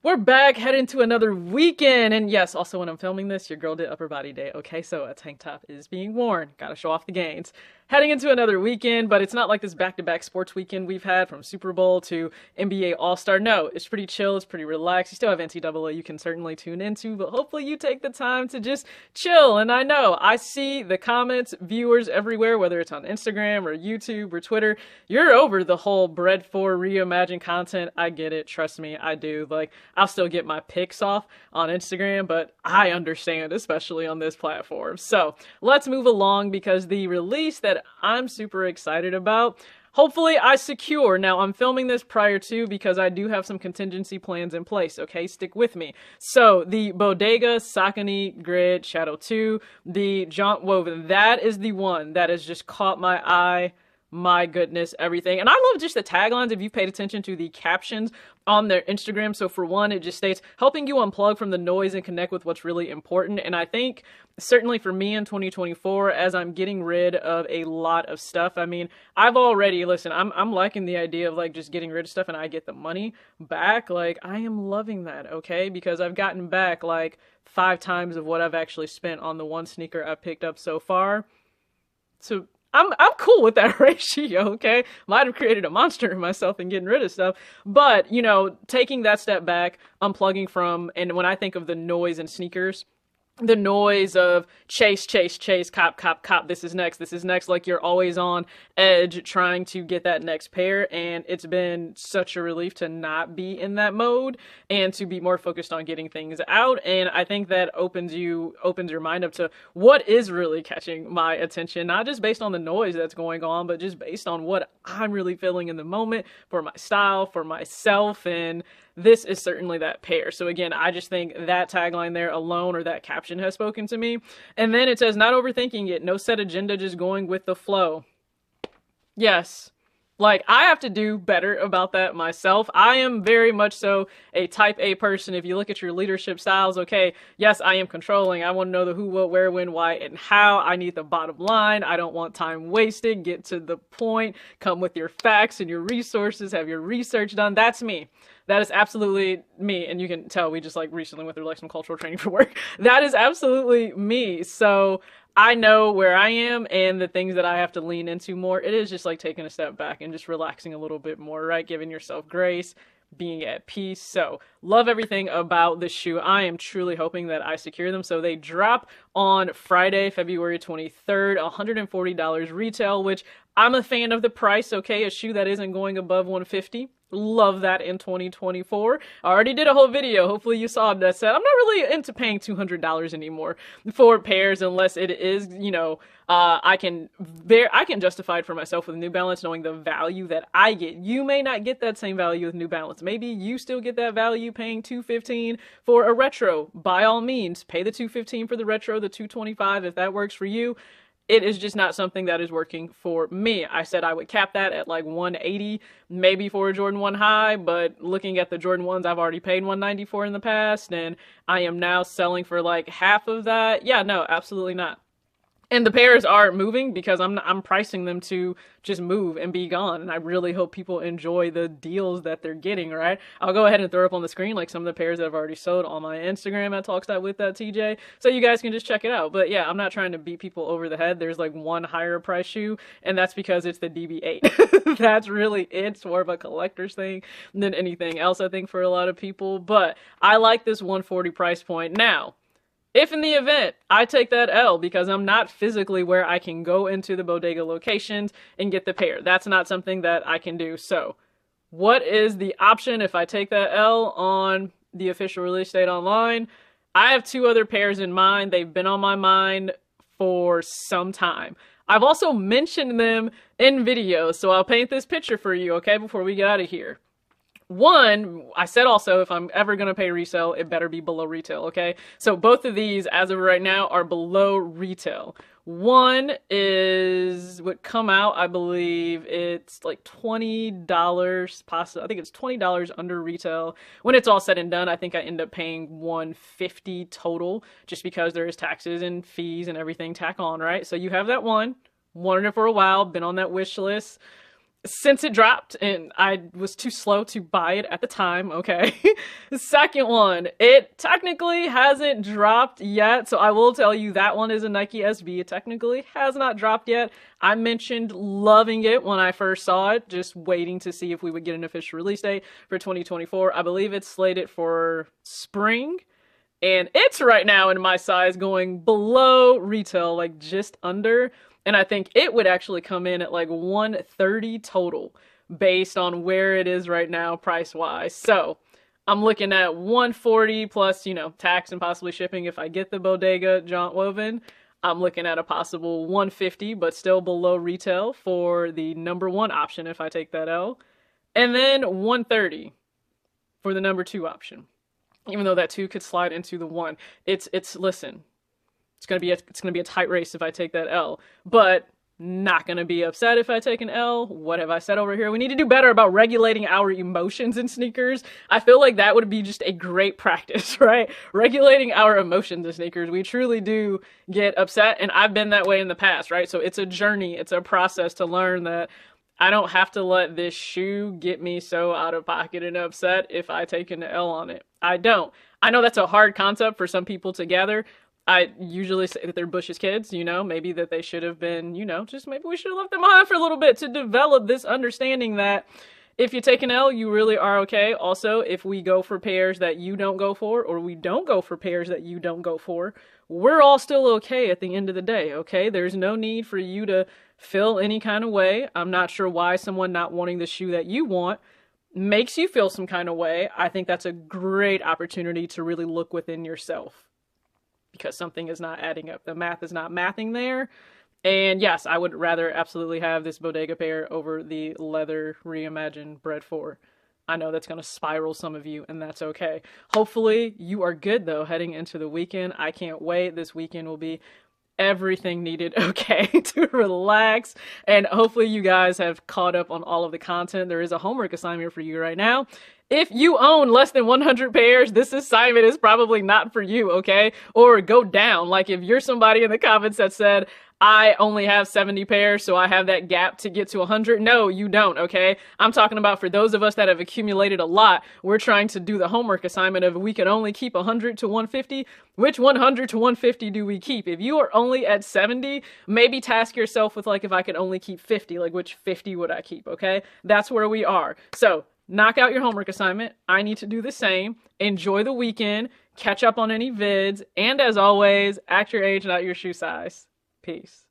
We're back, heading to another weekend, and yes, also when I'm filming this, your girl did upper body day, okay? So a tank top is being worn, gotta show off the gains. Heading into another weekend, but it's not like this back-to-back sports weekend we've had from Super Bowl to NBA All-Star. No, it's pretty chill, it's pretty relaxed. You still have NCAA you can certainly tune into, but hopefully you take the time to just chill. And I know, I see the comments, viewers everywhere, whether it's on Instagram or YouTube or Twitter, you're over the whole bread for reimagined content. I get it, trust me, I do. Like, I'll still get my pics off on Instagram, but I understand, especially on this platform. So let's move along because the release that I'm super excited about, hopefully I secure. Now I'm filming this prior to because I do have some contingency plans in place, okay? Stick with me. So the Bodega Saucony Grid Shadow 2, the Jaunt Woven, that is the one that has just caught my eye. My goodness, everything. And I love just the taglines if you've paid attention to the captions on their Instagram. So for one, it just states, helping you unplug from the noise and connect with what's really important. And I think, certainly for me in 2024, as I'm getting rid of a lot of stuff, I mean, I've already, listen, I'm liking the idea of like just getting rid of stuff and I get the money back. Like, I am loving that, okay? Because I've gotten back like 5 times of what I've actually spent on the one sneaker I've picked up so far. So I'm cool with that ratio, okay? Might have created a monster in myself and getting rid of stuff. But, you know, taking that step back, unplugging from, and when I think of the noise in sneakers, the noise of chase, cop, this is next, like you're always on edge trying to get that next pair, and it's been such a relief to not be in that mode and to be more focused on getting things out. And I think that opens your mind up to what is really catching my attention, not just based on the noise that's going on, but just based on what I'm really feeling in the moment for my style, for myself, and this is certainly that pair. So again, I just think that tagline there alone, or that caption, has spoken to me. And then it says, not overthinking it, no set agenda, just going with the flow. Yes. Like, I have to do better about that myself. I am very much so a type A person. If you look at your leadership styles, okay, yes, I am controlling. I want to know the who, what, where, when, why, and how. I need the bottom line. I don't want time wasted. Get to the point. Come with your facts and your resources. Have your research done. That's me. That is absolutely me. And you can tell we just like recently went through like some cultural training for work. That is absolutely me. So I know where I am and the things that I have to lean into more. It is just like taking a step back and just relaxing a little bit more, right? Giving yourself grace, being at peace. So love everything about this shoe. I am truly hoping that I secure them. So they drop on Friday, February 23rd, $140 retail, which I'm a fan of the price. Okay. A shoe that isn't going above $150. Love that in 2024. I already did a whole video, hopefully you saw, that said I'm not really into paying $200 anymore for pairs unless it is, you know, I can justify it for myself with New Balance, knowing the value that I get. You may not get that same value with New Balance. Maybe you still get that value paying $215 for a retro. By all means, pay the $215 for the retro, the $225 if that works for you. It is just not something that is working for me. I said I would cap that at like $180, maybe for a Jordan 1 high, but looking at the Jordan 1s I've already paid $190 for in the past, and I am now selling for like half of that. Yeah, no, absolutely not. And the pairs are moving because I'm pricing them to just move and be gone. And I really hope people enjoy the deals that they're getting, right? I'll go ahead and throw up on the screen like some of the pairs that I've already sold on my Instagram at TalksThatWith.TJ, so you guys can just check it out. But yeah, I'm not trying to beat people over the head. There's like one higher price shoe, and that's because it's the DB8. That's really it. It's more of a collector's thing than anything else, I think, for a lot of people. But I like this $140 price point. Now, if in the event I take that L because I'm not physically where I can go into the bodega locations and get the pair, that's not something that I can do. So what is the option if I take that L on the official release date online? I have 2 other pairs in mind. They've been on my mind for some time. I've also mentioned them in videos, so I'll paint this picture for you, okay, before we get out of here. One, I said also, if I'm ever going to pay resale, it better be below retail, okay? So both of these, as of right now, are below retail. One would come out, I believe it's like $20, possibly, I think it's $20 under retail. When it's all said and done, I think I end up paying $150 total, just because there is taxes and fees and everything tack on, right? So you have that one. Wanted it for a while, been on that wish list. since it dropped, and I was too slow to buy it at the time, okay? The second one, it technically hasn't dropped yet, so I will tell you that one is a Nike SB. It technically has not dropped yet. I mentioned loving it when I first saw it, just waiting to see if we would get an official release date for 2024. I believe it's slated for spring, and it's right now in my size going below retail, like just under. And I think it would actually come in at like $130 total based on where it is right now price-wise. So I'm looking at $140 plus, tax and possibly shipping if I get the Bodega Jaunt Woven. I'm looking at a possible $150, but still below retail for the number 1 option if I take that L. And then $130 for the number 2 option. Even though that 2 could slide into the 1. Listen. It's gonna be a tight race if I take that L, but not gonna be upset if I take an L. What have I said over here? We need to do better about regulating our emotions in sneakers. I feel like that would be just a great practice, right? Regulating our emotions in sneakers. We truly do get upset, and I've been that way in the past, right? So it's a journey, it's a process to learn that I don't have to let this shoe get me so out of pocket and upset if I take an L on it. I don't. I know that's a hard concept for some people to gather. I usually say that they're Bush's kids, maybe that they should have been, just maybe we should have left them on for a little bit to develop this understanding that if you take an L, you really are okay. Also, if we go for pairs that you don't go for, or we don't go for pairs that you don't go for, we're all still okay at the end of the day, okay? There's no need for you to feel any kind of way. I'm not sure why someone not wanting the shoe that you want makes you feel some kind of way. I think that's a great opportunity to really look within yourself, because something is not adding up. The math is not mathing there. And yes, I would rather absolutely have this Bodega pair over the leather reimagined Bred 4. I know that's going to spiral some of you, and that's okay. Hopefully you are good though heading into the weekend. I can't wait. This weekend will be everything needed, okay, to relax. And hopefully you guys have caught up on all of the content. There is a homework assignment for you right now. If you own less than 100 pairs, this assignment is probably not for you, okay? Or go down. Like if you're somebody in the comments that said, I only have 70 pairs, so I have that gap to get to 100. No, you don't, okay? I'm talking about for those of us that have accumulated a lot, we're trying to do the homework assignment of we can only keep 100 to 150. Which 100 to 150 do we keep? If you are only at 70, maybe task yourself with like, if I could only keep 50, like which 50 would I keep, okay? That's where we are. So knock out your homework assignment. I need to do the same. Enjoy the weekend. Catch up on any vids. And as always, act your age, not your shoe size. Peace.